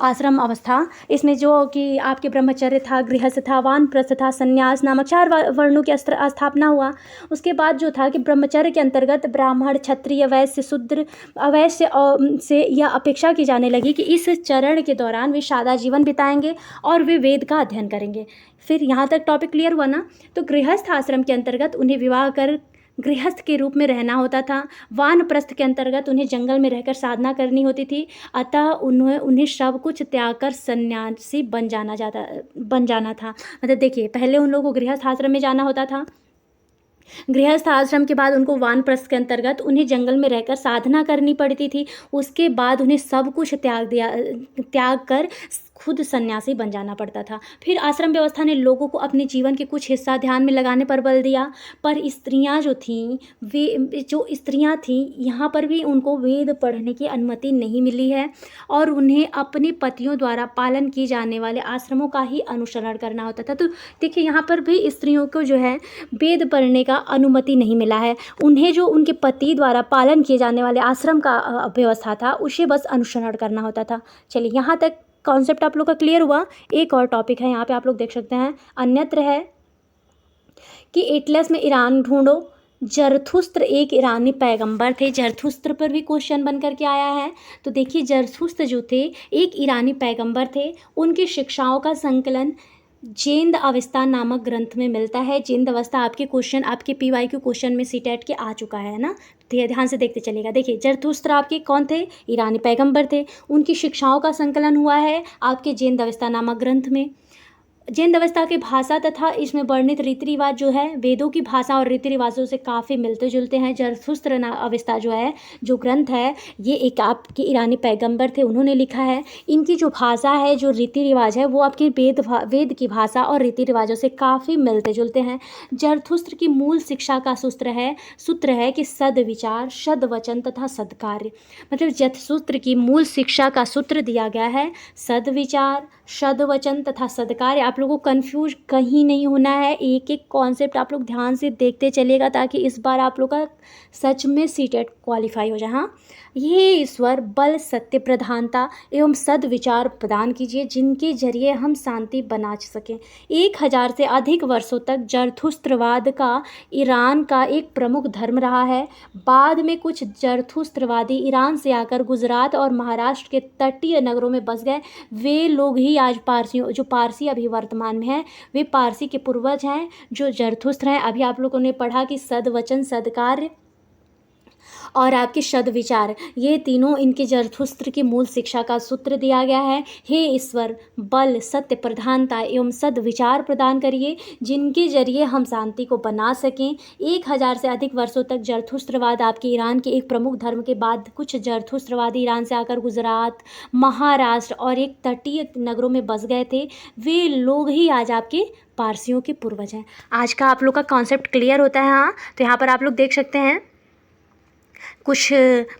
आश्रम अवस्था, इसमें जो कि आपके ब्रह्मचर्य था, गृहस्थ था, वानप्रस्थ था, संन्यास नामक 4 वर्णों की स्थापना हुआ। उसके बाद जो था कि ब्रह्मचर्य के अंतर्गत ब्राह्मण, क्षत्रिय, वैश्य, शूद्र, अवैश्य से यह अपेक्षा की जाने लगी कि इस चरण के दौरान वे सादा जीवन बिताएंगे और वे वेद का अध्ययन करेंगे। फिर यहाँ तक टॉपिक क्लियर हुआ ना। तो गृहस्थ आश्रम के अंतर्गत उन्हें विवाह कर गृहस्थ के रूप में रहना होता था। वानप्रस्थ के अंतर्गत उन्हें जंगल में रहकर साधना करनी होती थी, अतः उन्हें सब कुछ त्याग कर सन्यासी बन जाना था। मतलब देखिए पहले उन लोगों को गृहस्थ आश्रम में जाना होता था, गृहस्थ आश्रम के बाद उनको वानप्रस्थ के अंतर्गत उन्हें जंगल में रहकर साधना करनी पड़ती थी। उसके बाद उन्हें सब कुछ त्याग कर खुद सन्यासी बन जाना पड़ता था। फिर आश्रम व्यवस्था ने लोगों को अपने जीवन के कुछ हिस्सा ध्यान में लगाने पर बल दिया, पर स्त्रियां जो थीं, वे जो स्त्रियां थीं यहाँ पर भी उनको वेद पढ़ने की अनुमति नहीं मिली है और उन्हें अपने पतियों द्वारा पालन किए जाने वाले आश्रमों का ही अनुसरण करना होता था। तो देखिए यहाँ पर भी स्त्रियों को जो है वेद पढ़ने का अनुमति नहीं मिला है। उन्हें जो उनके पति द्वारा पालन किए जाने वाले आश्रम का व्यवस्था था उसे बस अनुसरण करना होता था। चलिए यहाँ तक कॉन्सेप्ट आप लोग का क्लियर हुआ। एक और टॉपिक है यहाँ पे आप लोग देख सकते हैं, अन्यत्र है कि एटलस में ईरान ढूंढो। जरथुस्त्र एक ईरानी पैगंबर थे। जरथुस्त्र पर भी क्वेश्चन बन करके आया है। तो देखिए जरथुस्त्र जो थे एक ईरानी पैगंबर थे। उनकी शिक्षाओं का संकलन जेंद अवस्था नामक ग्रंथ में मिलता है। जेंद अवस्था आपके क्वेश्चन, आपके PYQ क्वेश्चन में सीटेट के आ चुका है ना, ध्यान से देखते चलिएगा। देखिए जरथुस्त्र आपके कौन थे, ईरानी पैगंबर थे। उनकी शिक्षाओं का संकलन हुआ है आपके जेंद अवस्था नामक ग्रंथ में। जैन अवस्था की भाषा तथा इसमें वर्णित रीति रिवाज जो है वेदों की भाषा और रीति रिवाजों से काफ़ी मिलते जुलते हैं। जरथुस्त्र अवस्था जो है, जो ग्रंथ है, ये एक आपके ईरानी पैगंबर थे, उन्होंने लिखा है। इनकी जो भाषा है, जो रीति रिवाज है, वो आपके वेद की भाषा और रीति रिवाजों से काफ़ी मिलते जुलते हैं। जरथुस्त्र की मूल शिक्षा का सूत्र है कि सद्विचार, सद्वचन तथा सद्कार्य। मतलब जरथुस्त्र की मूल शिक्षा का सूत्र दिया गया है सद्विचार, सद्वचन तथा सद्कार्य। आप लोगों को कंफ्यूज कहीं नहीं होना है, एक एक कॉन्सेप्ट आप लोग ध्यान से देखते चलिएगा ताकि इस बार आप लोग का सच में सीटेट क्वालिफाई हो जाए। हाँ, ये ईश्वर बल, सत्य, प्रधानता एवं सद्विचार प्रदान कीजिए जिनके जरिए हम शांति बना सकें। 1000 से अधिक वर्षों तक जरथुस्त्रवाद का ईरान का एक प्रमुख धर्म रहा है। बाद में कुछ जरथुस्त्रवादी ईरान से आकर गुजरात और महाराष्ट्र के तटीय नगरों में बस गए। वे लोग ही आज जो पारसी अभी वर्तमान में हैं, वे पारसी के पूर्वज हैं जो जरथुस्त्र हैं। अभी आप लोगों ने पढ़ा कि सद्वचन, सद्कार्य और आपके सद्विचार, ये तीनों इनके जरथुस्त्र की मूल शिक्षा का सूत्र दिया गया है। हे ईश्वर बल, सत्य, प्रधानता एवं सद्विचार प्रदान करिए जिनके जरिए हम शांति को बना सकें। 1000 से अधिक वर्षों तक जरथुस्त्रवाद आपके ईरान के एक प्रमुख धर्म के बाद कुछ जरथुस्त्रवादी ईरान से आकर गुजरात, महाराष्ट्र और एक तटीय नगरों में बस गए थे। वे लोग ही आज आपके पारसियों के पूर्वज हैं। आज का आप लोग का कॉन्सेप्ट क्लियर होता है। हाँ, तो यहाँ पर आप लोग देख सकते हैं कुछ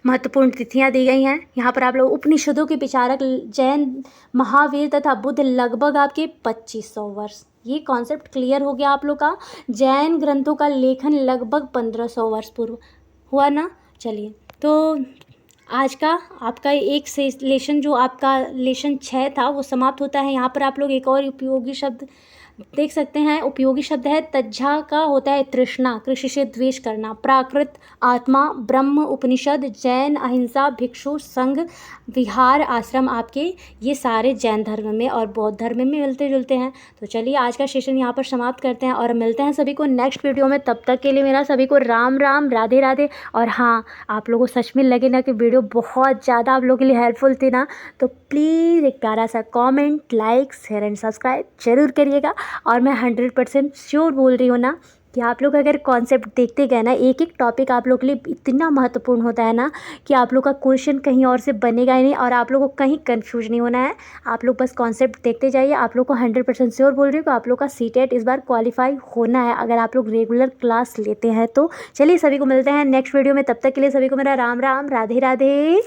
महत्वपूर्ण तिथियां दी गई हैं। यहाँ पर आप लोग उपनिषदों के विचारक जैन, महावीर तथा बुद्ध लगभग आपके 2500 वर्ष। ये कॉन्सेप्ट क्लियर हो गया आप लोग का। जैन ग्रंथों का लेखन लगभग 1500 वर्ष पूर्व हुआ ना। चलिए, तो आज का आपका एक से लेसन जो आपका लेसन 6 था वो समाप्त होता है। यहाँ पर आप लोग एक और उपयोगी शब्द देख सकते हैं। उपयोगी शब्द है तज्झा का होता है तृष्णा, कृषि से द्वेष करना। प्राकृत, आत्मा, ब्रह्म, उपनिषद, जैन, अहिंसा, भिक्षु, संघ, विहार, आश्रम, आपके ये सारे जैन धर्म में और बौद्ध धर्म में मिलते जुलते हैं। तो चलिए आज का सेशन यहाँ पर समाप्त करते हैं और मिलते हैं सभी को नेक्स्ट वीडियो में। तब तक के लिए मेरा सभी को राम राम, राधे राधे। और हाँ, आप लोगों को सच में लगे ना कि वीडियो बहुत ज़्यादा आप लोगों के लिए हेल्पफुल थी ना, तो प्लीज़ एक प्यारा सा comment, like, share and subscribe जरूर करिएगा। और मैं 100% श्योर बोल रही हूँ ना कि आप लोग अगर कॉन्सेप्ट देखते गए ना, एक एक टॉपिक आप लोग के लिए इतना महत्वपूर्ण होता है ना कि आप लोग का क्वेश्चन कहीं और से बनेगा ही नहीं और आप लोग को कहीं कंफ्यूज नहीं होना है। आप लोग बस कॉन्सेप्ट देखते जाइए। आप लोग को 100% श्योर बोल रही हूँ कि आप लोग का सीटेट इस बार क्वालिफाई होना है अगर आप लोग रेगुलर क्लास लेते हैं तो। चलिए, सभी को मिलते हैं नेक्स्ट वीडियो में। तब तक के लिए सभी को मेरा राम राम, राधे राधे।